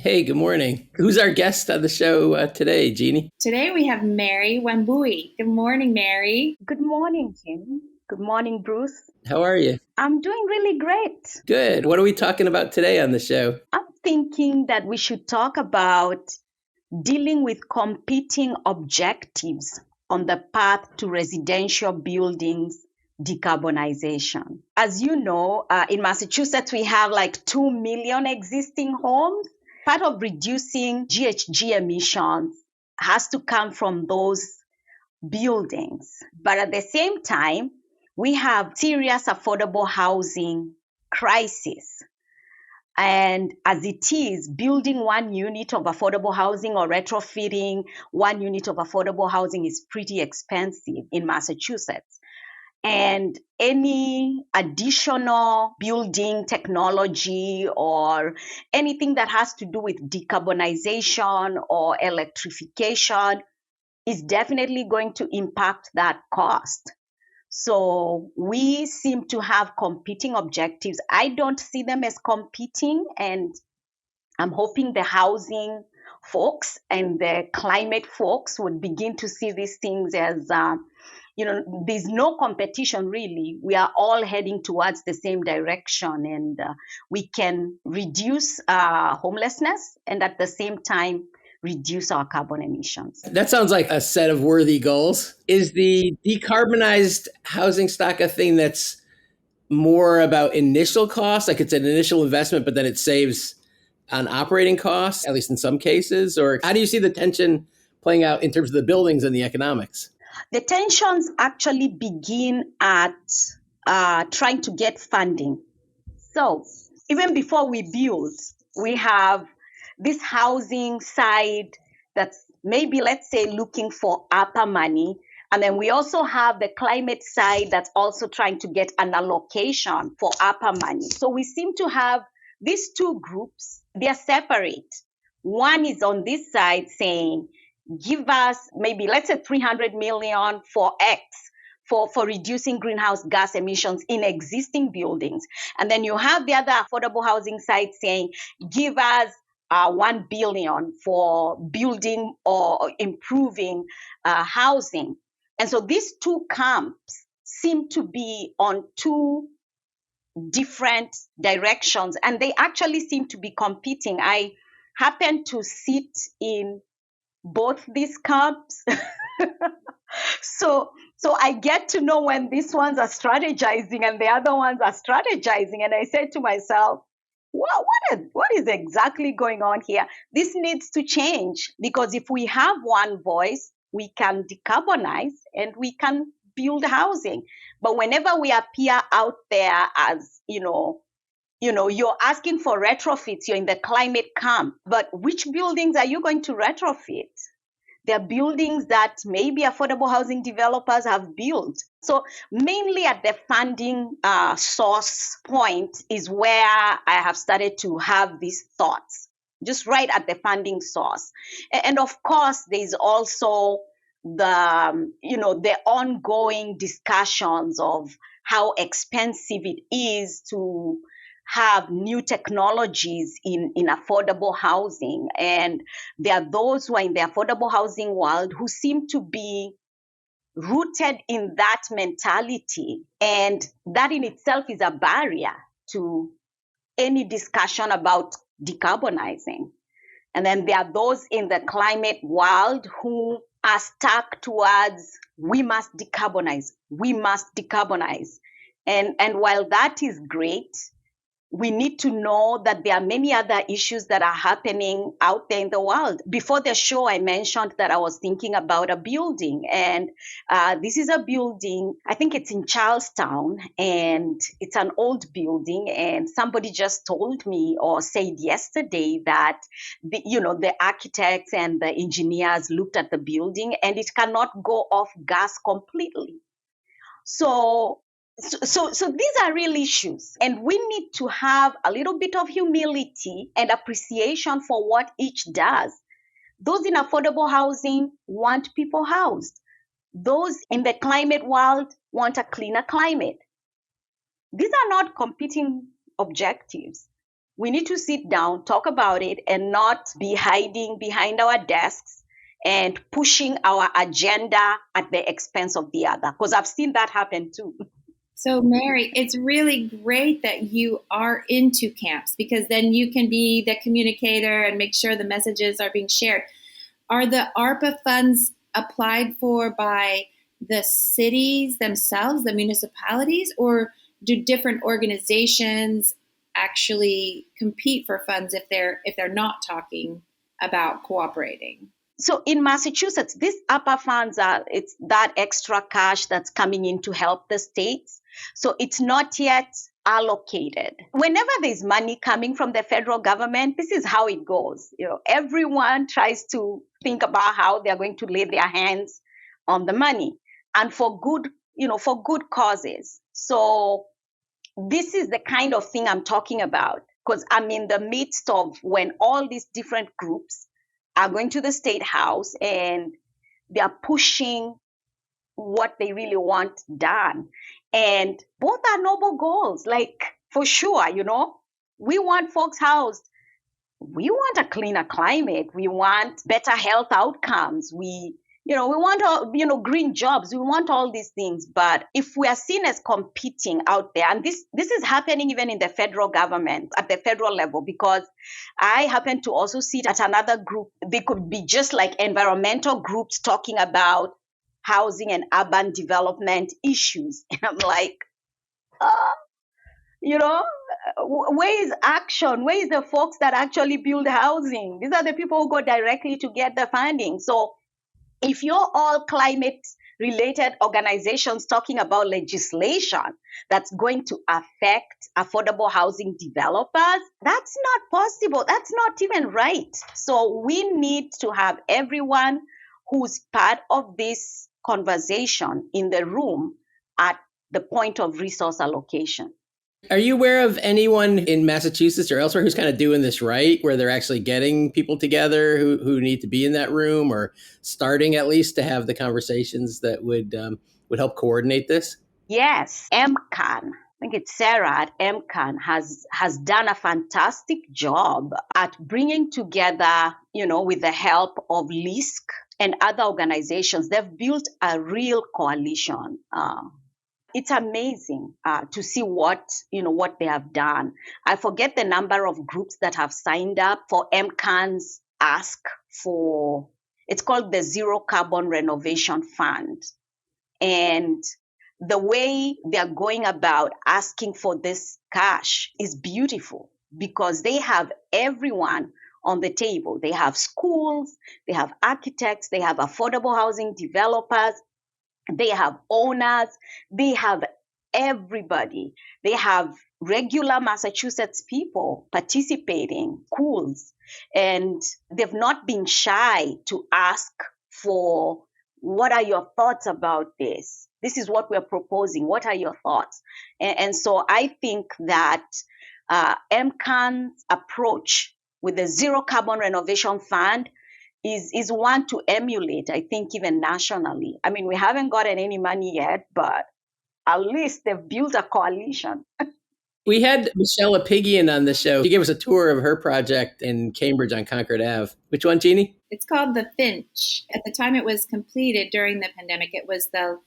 Hey, good morning. Who's our guest on the show today, Jeannie? Today we have Mary Wambui. Good morning, Mary. Good morning, Jim. Good morning, Bruce. How are you? I'm doing really great. Good. What are we talking about today on the show? I'm thinking that we should talk about dealing with competing objectives on the path to residential buildings decarbonization. As you know, in Massachusetts, we have like 2 million existing homes. Part of reducing GHG emissions has to come from those buildings. But at the same time, we have serious affordable housing crisis. And as it is, building 1 unit of affordable housing or retrofitting 1 unit of affordable housing is pretty expensive in Massachusetts. And any additional building technology or anything that has to do with decarbonization or electrification is definitely going to impact that cost. So we seem to have competing objectives. I don't see them as competing, and I'm hoping the housing folks and the climate folks would begin to see these things as, there's no competition really. We are all heading towards the same direction, and we can reduce homelessness and at the same time reduce our carbon emissions. That sounds like a set of worthy goals. Is the decarbonized housing stock a thing that's more about initial costs? Like it's an initial investment, but then it saves on operating costs, at least in some cases? Or how do you see the tension playing out in terms of the buildings and the economics? The tensions actually begin at trying to get funding. So even before we build, we have this housing side that's maybe, let's say, looking for ARPA money. And then we also have the climate side that's also trying to get an allocation for ARPA money. So we seem to have these two groups. They're separate. One is on this side saying, give us maybe, let's say, 300 million for X, for reducing greenhouse gas emissions in existing buildings. And then you have the other affordable housing side saying, give us 1 billion for building or improving housing. And so these two camps seem to be on two different directions, and they actually seem to be competing. I happen to sit in both these camps. So I get to know when these ones are strategizing and the other ones are strategizing. And I said to myself, what is exactly going on here? This needs to change, because if we have one voice, we can decarbonize and we can build housing. But whenever we appear out there as, you're asking for retrofits, you're in the climate camp, but which buildings are you going to retrofit? There are buildings that maybe affordable housing developers have built. So mainly at the funding source point is where I have started to have these thoughts, just right at the funding source. And of course, there's also the ongoing discussions of how expensive it is to have new technologies in affordable housing. And there are those who are in the affordable housing world who seem to be rooted in that mentality. And that in itself is a barrier to any discussion about decarbonizing. And then there are those in the climate world who are stuck towards, we must decarbonize. And while that is great, we need to know that there are many other issues that are happening out there in the world. Before the show, I mentioned that I was thinking about a building. And this is a building, I think it's in Charlestown, and it's an old building. And somebody just told me or said yesterday that the architects and the engineers looked at the building and it cannot go off gas completely. So these are real issues, and we need to have a little bit of humility and appreciation for what each does. Those in affordable housing want people housed. Those in the climate world want a cleaner climate. These are not competing objectives. We need to sit down, talk about it, and not be hiding behind our desks and pushing our agenda at the expense of the other, because I've seen that happen too. So, Mary, it's really great that you are into camps, because then you can be the communicator and make sure the messages are being shared. Are the ARPA funds applied for by the cities themselves, the municipalities, or do different organizations actually compete for funds if they're not talking about cooperating? So in Massachusetts, these ARPA funds it's that extra cash that's coming in to help the states. So it's not yet allocated. Whenever there's money coming from the federal government, this is how it goes. Everyone tries to think about how they're going to lay their hands on the money, and for good causes. So this is the kind of thing I'm talking about, because I'm in the midst of when all these different groups are going to the State House and they are pushing what they really want done. And both are noble goals, like for sure, we want folks housed. We want a cleaner climate. We want better health outcomes. We want green jobs. We want all these things. But if we are seen as competing out there, and this is happening even in the federal government at the federal level, because I happen to also sit at another group. They could be just like environmental groups talking about housing and urban development issues. And I'm like, where is action? Where is the folks that actually build housing? These are the people who go directly to get the funding. So if you're all climate-related organizations talking about legislation that's going to affect affordable housing developers, that's not possible. That's not even right. So we need to have everyone who's part of this conversation in the room at the point of resource allocation. Are you aware of anyone in Massachusetts or elsewhere who's kind of doing this right, where they're actually getting people together who need to be in that room, or starting at least to have the conversations that would help coordinate this? Yes, MCAN. I think it's Sarah at MCAN has done a fantastic job at bringing together, with the help of LISC and other organizations. They've built a real coalition. It's amazing to see what they have done. I forget the number of groups that have signed up for MCAN's ask for. It's called the Zero Carbon Renovation Fund, and the way they are going about asking for this cash is beautiful, because they have everyone on the table. They have schools, they have architects, they have affordable housing developers, they have owners, they have everybody. They have regular Massachusetts people participating, schools, and they've not been shy to ask for, what are your thoughts about this? This is what we're proposing. What are your thoughts? And so I think that MCAN's approach with the Zero Carbon Renovation Fund is one to emulate, I think, even nationally. I mean, we haven't gotten any money yet, but at least they've built a coalition. We had Michelle Apigian on the show. She gave us a tour of her project in Cambridge on Concord Ave. Which one, Jeannie? It's called the Finch. At the time it was completed during the pandemic, it was the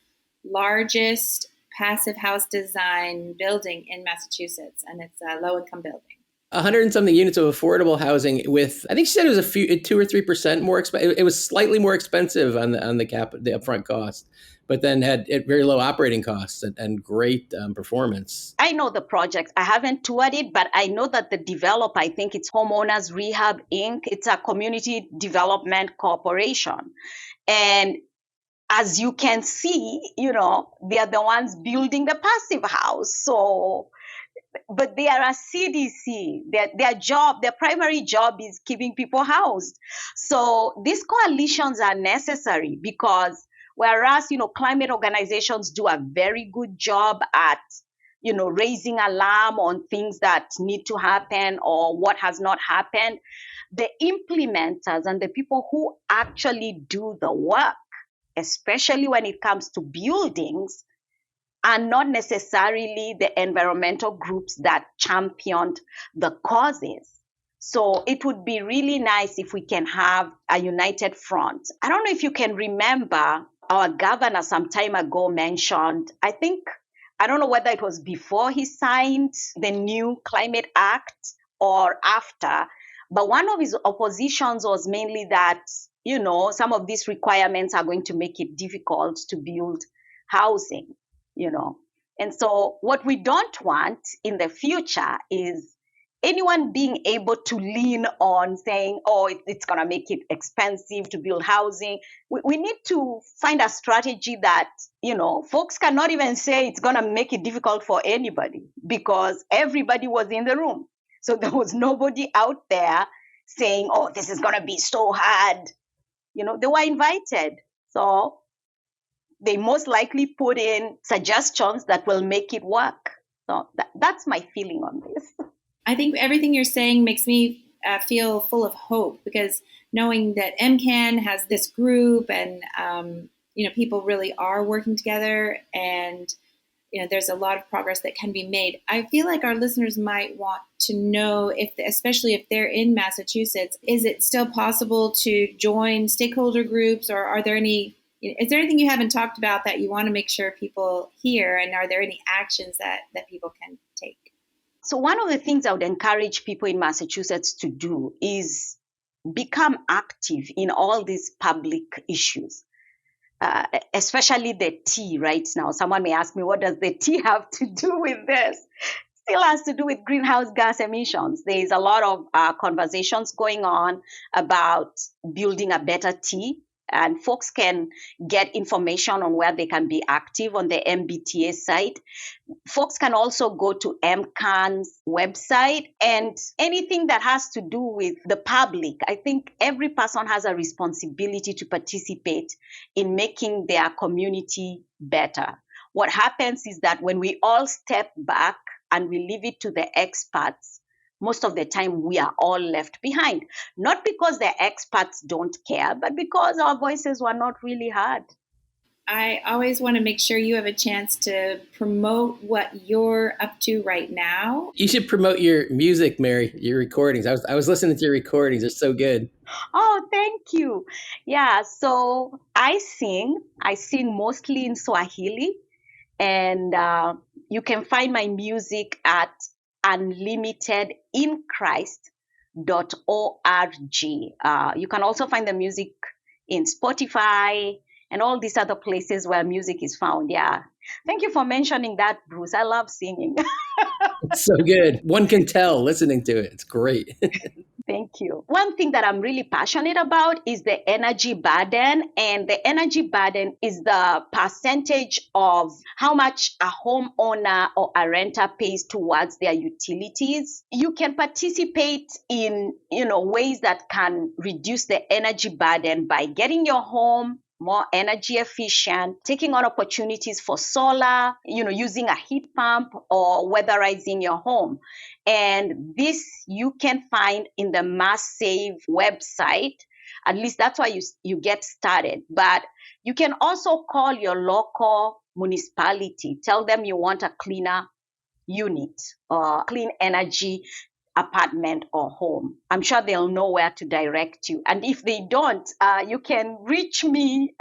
largest passive house design building in Massachusetts, and it's a low-income building. 100 and something units of affordable housing with, I think she said it was 2 or 3% more expensive. It was slightly more expensive on the upfront cost, but then had very low operating costs and great performance. I know the project. I haven't toured it, but I know that the developer, I think it's Homeowners Rehab Inc. It's a community development corporation. And as you can see, they are the ones building the passive house. So, but they are a CDC. Their primary job is keeping people housed. So these coalitions are necessary, because whereas, climate organizations do a very good job at, raising alarm on things that need to happen or what has not happened, the implementers and the people who actually do the work, especially when it comes to buildings, are not necessarily the environmental groups that championed the causes. So it would be really nice if we can have a united front. I don't know if you can remember, our governor some time ago mentioned, I don't know whether it was before he signed the new Climate Act or after, but one of his oppositions was mainly that, some of these requirements are going to make it difficult to build housing, And so what we don't want in the future is anyone being able to lean on saying, it's going to make it expensive to build housing. We need to find a strategy that, folks cannot even say it's going to make it difficult for anybody because everybody was in the room. So there was nobody out there saying, this is going to be so hard. They were invited. So they most likely put in suggestions that will make it work. So that's my feeling on this. I think everything you're saying makes me feel full of hope, because knowing that MCAN has this group and, people really are working together, and, there's a lot of progress that can be made. I feel like our listeners might want to know, especially if they're in Massachusetts, is it still possible to join stakeholder groups, or is there anything you haven't talked about that you want to make sure people hear? And are there any actions that people can take? So one of the things I would encourage people in Massachusetts to do is become active in all these public issues, especially the T right now. Someone may ask me, what does the T have to do with this? Still has to do with greenhouse gas emissions. There is a lot of conversations going on about building a better T. And folks can get information on where they can be active on the MBTA site. Folks can also go to MCAN's website, and anything that has to do with the public. I think every person has a responsibility to participate in making their community better. What happens is that when we all step back and we leave it to the experts, most of the time we are all left behind. Not because the experts don't care, but because our voices were not really heard. I always want to make sure you have a chance to promote what you're up to right now. You should promote your music, Mary, your recordings. I was listening to your recordings. They're so good. Oh, thank you. Yeah, so I sing mostly in Swahili, and you can find my music at unlimitedinchrist.org. You can also find the music in Spotify and all these other places where music is found. Yeah. Thank you for mentioning that, Bruce. I love singing. It's so good. One can tell listening to it. It's great. Thank you. One thing that I'm really passionate about is the energy burden. And the energy burden is the percentage of how much a homeowner or a renter pays towards their utilities. You can participate in, ways that can reduce the energy burden by getting your home more energy efficient, taking on opportunities for solar, using a heat pump or weatherizing your home. And this you can find in the Mass Save website. At least that's why you get started. But you can also call your local municipality. Tell them you want a cleaner unit or clean energy apartment or home. I'm sure they'll know where to direct you. And if they don't, you can reach me.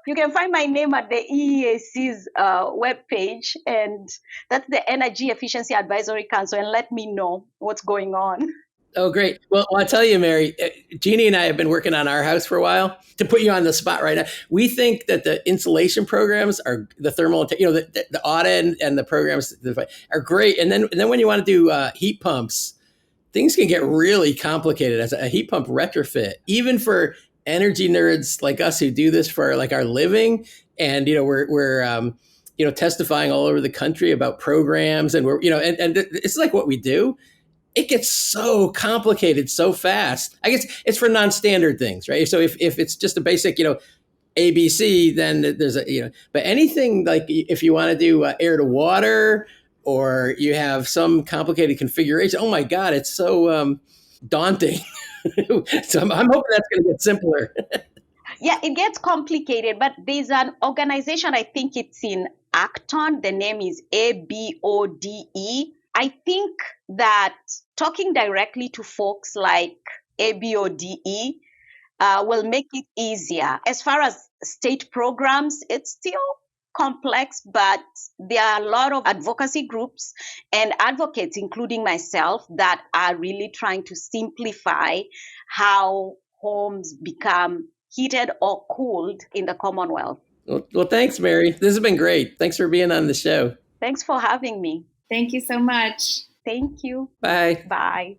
You can find my name at the EEAC's webpage, and that's the Energy Efficiency Advisory Council, and let me know what's going on. Oh, great. Well, I'll tell you, Mary, Jeannie and I have been working on our house for a while. To put you on the spot right now, we think that the insulation programs are the thermal, the audit and the programs are great. And then when you want to do heat pumps, things can get really complicated as a heat pump retrofit, even for energy nerds like us who do this for like our living. And, we're testifying all over the country about programs, and and it's like what we do. It gets so complicated so fast. I guess it's for non-standard things, right? So if it's just a basic, ABC, then there's but anything like if you want to do air to water, or you have some complicated configuration, oh my God, it's so daunting. So I'm hoping that's going to get simpler. Yeah, it gets complicated, but there's an organization, I think it's in Acton. The name is ABODE. I think that talking directly to folks like ABODE will make it easier. As far as state programs, it's still complex, but there are a lot of advocacy groups and advocates, including myself, that are really trying to simplify how homes become heated or cooled in the Commonwealth. Well, thanks, Mary. This has been great. Thanks for being on the show. Thanks for having me. Thank you so much. Thank you. Bye. Bye.